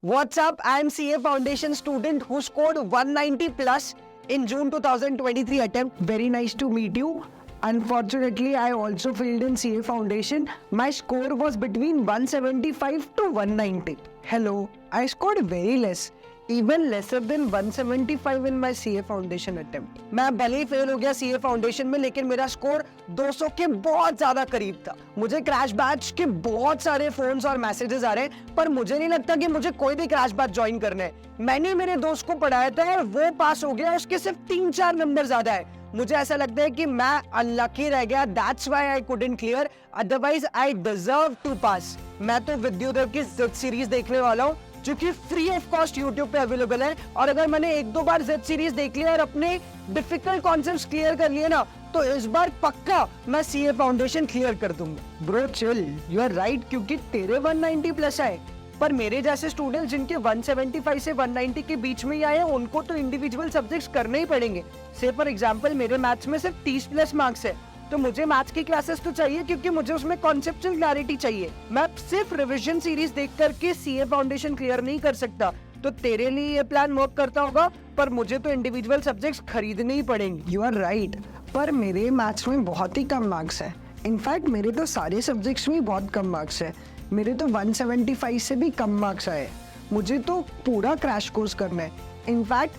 What's up? I am CA Foundation student who scored 190 plus in June 2023 attempt. Very nice to meet you. Unfortunately, I also failed in CA Foundation. My score was between 175 to 190. Hello, I scored very less. Even lesser than 175 in my CA Foundation attempt. मैं भले ही fail हो गया CA Foundation में, लेकिन मेरा score 200 के बहुत ज्यादा करीब था. मुझे क्रैश बैच के बहुत सारे फोन्स और मैसेजेस आ रहे हैं, पर मुझे नहीं लगता कि मुझे कोई भी क्रैश बैच ज्वाइन करना है. मैंने मेरे दोस्त को पढ़ाया था और वो पास हो गया, उसके सिर्फ 3-4 नंबर ज्यादा है. मुझे ऐसा लगता है कि मैं अनलकी रह गया. That's why I couldn't clear, otherwise I deserve to pass. मैं तो विद्युदेव की जिद सीरीज देखने वाला हूँ, जो कि फ्री ऑफ कॉस्ट यूट्यूब पे अवेलेबल है. और अगर मैंने 1-2 बार जिद सीरीज देख लिया और अपने डिफिकल्ट कॉन्सेप्ट्स क्लियर कर लिए ना, तो इस बार पक्का मैं सीए फाउंडेशन क्लियर कर दूंगा. Bro chill, you are right, क्योंकि तेरे 190 प्लस आए, पर मेरे जैसे स्टूडेंट्स जिनके 175 से 190 के बीच में ही आए हैं, उनको तो इंडिविजुअल सब्जेक्ट्स करने ही पड़ेंगे. से फॉर एग्जांपल मेरे मैथ्स में सिर्फ 30 प्लस मार्क्स है, तो मुझे मैथ्स की क्लासेस तो चाहिए, क्योंकि मुझे उसमें कॉन्सेप्चुअल क्लैरिटी चाहिए. मैं सिर्फ रिवीजन सीरीज देख करके सीए फाउंडेशन क्लियर नहीं कर सकता. तो तेरे लिए ये प्लान वर्क करता होगा, पर मुझे तो इंडिविजुअल सब्जेक्ट्स खरीदने ही पड़ेंगे. यू आर राइट, पर मेरे मैथ्स में बहुत ही कम मार्क्स है. इनफैक्ट मेरे तो सारे सब्जेक्ट्स में बहुत कम मार्क्स है. मेरे तो 175 से भी कम मार्क्स आए. मुझे तो पूरा क्रैश कोर्स करना है. इनफैक्ट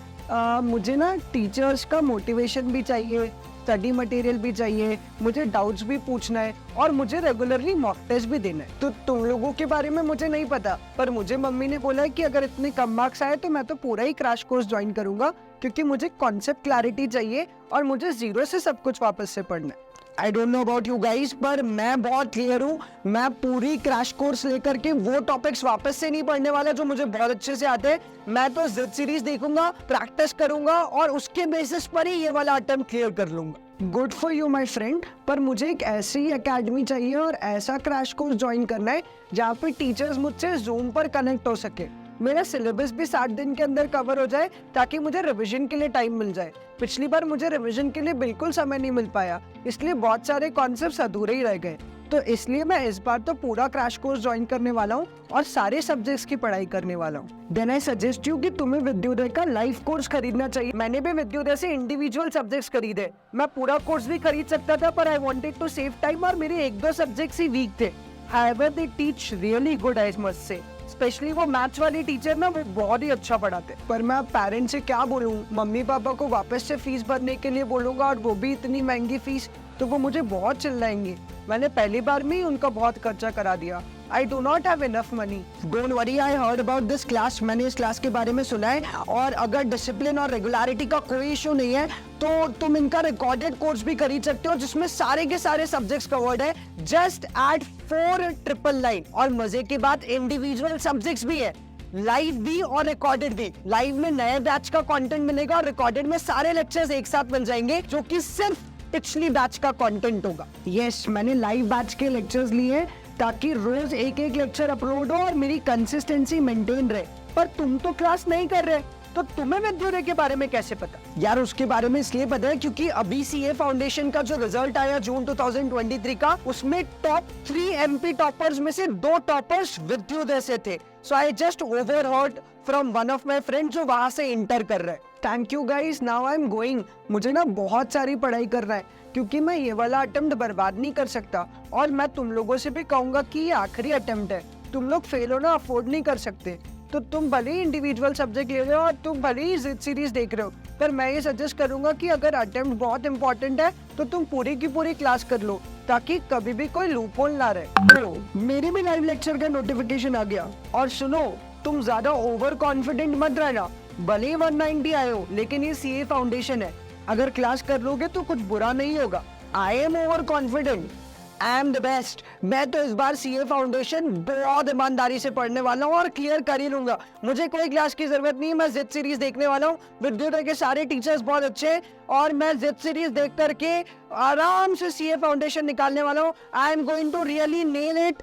मुझे ना टीचर्स का मोटिवेशन भी चाहिए, स्टडी मटेरियल भी चाहिए, मुझे डाउट्स भी पूछना है, और मुझे रेगुलरली मॉक टेस्ट भी देना है. तो तुम लोगों के बारे में मुझे नहीं पता, पर मुझे मम्मी ने बोला है कि अगर इतने कम मार्क्स आए तो मैं तो पूरा ही क्रैश कोर्स ज्वाइन करूंगा, क्योंकि मुझे कॉन्सेप्ट क्लैरिटी चाहिए और मुझे जीरो से सब कुछ वापस से पढ़ना है. I don't know about you guys, पर मैं बहुत क्लियर हूँ. मैं पूरी क्रैश कोर्स लेकर के वो टॉपिक्स वापस से नहीं पढ़ने वाला जो मुझे बहुत अच्छे से आते हैं. मैं तो जिद सीरीज देखूंगा, प्रैक्टिस करूंगा, और उसके बेसिस पर ही ये वाला अटेम्प्ट क्लियर कर लूंगा. Good for you my friend, पर मुझे एक ऐसी एकेडमी चाहिए और ऐसा क्रैश कोर्स ज्वाइन करना है जहाँ पे टीचर्स मुझसे जूम पर कनेक्ट हो सके. मेरा सिलेबस भी 60 दिन के अंदर कवर हो जाए, ताकि मुझे रिवीजन के लिए टाइम मिल जाए. पिछली बार मुझे रिवीजन के लिए बिल्कुल समय नहीं मिल पाया, इसलिए बहुत सारे कॉन्सेप्ट्स अधूरे ही रह गए. तो इसलिए मैं इस बार तो पूरा क्रैश कोर्स ज्वाइन करने वाला हूँ और सारे सब्जेक्ट्स की पढ़ाई करने वाला हूँ. देन आई सजेस्ट यू कि तुम्हें विद्युदय का लाइव कोर्स खरीदना चाहिए. मैंने भी विद्युदय से इंडिविजुअल सब्जेक्ट्स खरीदे. मैं पूरा कोर्स भी खरीद सकता था, पर I wanted to save time, और मेरे 1-2 सब्जेक्ट्स ही वीक थे. However they teach really good, I must say. Specially वो मैथ्स वाली टीचर ना, वो बहुत ही अच्छा पढ़ाते. पर मैं पेरेंट्स से क्या बोलूँ, मम्मी पापा को वापस से फीस भरने के लिए बोलूंगा, और वो भी इतनी महंगी फीस, तो वो मुझे बहुत चिल्लाएंगे. मैंने पहली बार में ही उनका बहुत खर्चा करा दिया. I do not have enough money. Don't worry, I heard about this class. मैंने इस क्लास के बारे में सुना है, और अगर डिसिप्लिन और रेगुलरिटी का कोई इशू नहीं है, तो तुम इनका रिकॉर्डेड कोर्स भी खरीद सकते हो, जिसमें सारे के सारे सब्जेक्ट्स कवर्ड है. Just at 4,999. और मजे की बात, इंडिविजुअल सब्जेक्ट्स भी है, लाइव भी और रिकॉर्डेड भी. लाइव में नए बैच का कंटेंट मिलेगा, और रिकॉर्डेड में सारे लेक्चर्स एक साथ मिल जाएंगे, जो कि सिर्फ पिछली बैच का कंटेंट होगा. यस, मैंने लाइव बैच के लेक्चर्स लिए ताकि रोज एक लेक्चर अपलोड हो और मेरी कंसिस्टेंसी मेंटेन रहे. पर तुम तो क्लास नहीं कर रहे, तो तुम्हें विद्युदय के बारे में कैसे पता? यार, उसके बारे में इसलिए पता है क्योंकि अभी सीए फाउंडेशन का जो रिजल्ट आया जून 2023 का, उसमें टॉप 3 एमपी टॉपर्स में से 2 टॉपर्स विद्युदय से थे. So I just overheard from one of my friends जो वहां से इंटर कर रहे हैं. Thank you guys, now I am going. मुझे ना बहुत सारी पढ़ाई करना है, क्योंकि मैं ये वाला अटेम्प्ट बर्बाद नहीं कर सकता. और मैं तुम लोगों से भी कहूंगा कि ये आखिरी अटेम्प्ट है. तुम लोग फेल होना अफोर्ड नहीं कर सकते. तो तुम भले ही इंडिविजुअल सब्जेक्ट ले रहे हो और तुम भले ही जिद सीरीज देख रहे हो, पर मैं ये सजेस्ट करूंगा कि अगर अटेम्प्ट बहुत इंपॉर्टेंट है, तो तुम पूरी की पूरी क्लास कर लो, ताकि कभी भी कोई लूपहोल ना रहे. मेरे भी लाइव लेक्चर का नोटिफिकेशन आ गया. और सुनो, तुम ज्यादा ओवर कॉन्फिडेंट मत रहना. भले ही 190 आए हो, लेकिन ये सीए फाउंडेशन है. अगर क्लास कर लोगे तो कुछ बुरा नहीं होगा. I am over confident, I am the best. मैं तो इस बार सीए फाउंडेशन बहुत ईमानदारी से पढ़ने वाला हूँ और क्लियर कर ही लूंगा. मुझे कोई क्लास की जरूरत नहीं है. मैं जिद सीरीज देखने वाला हूँ. विद्युदय के सारे टीचर्स बहुत अच्छे हैं, और मैं जिद सीरीज देख करके आराम से सीए फाउंडेशन निकालने वाला हूँ. I am going to really nail it.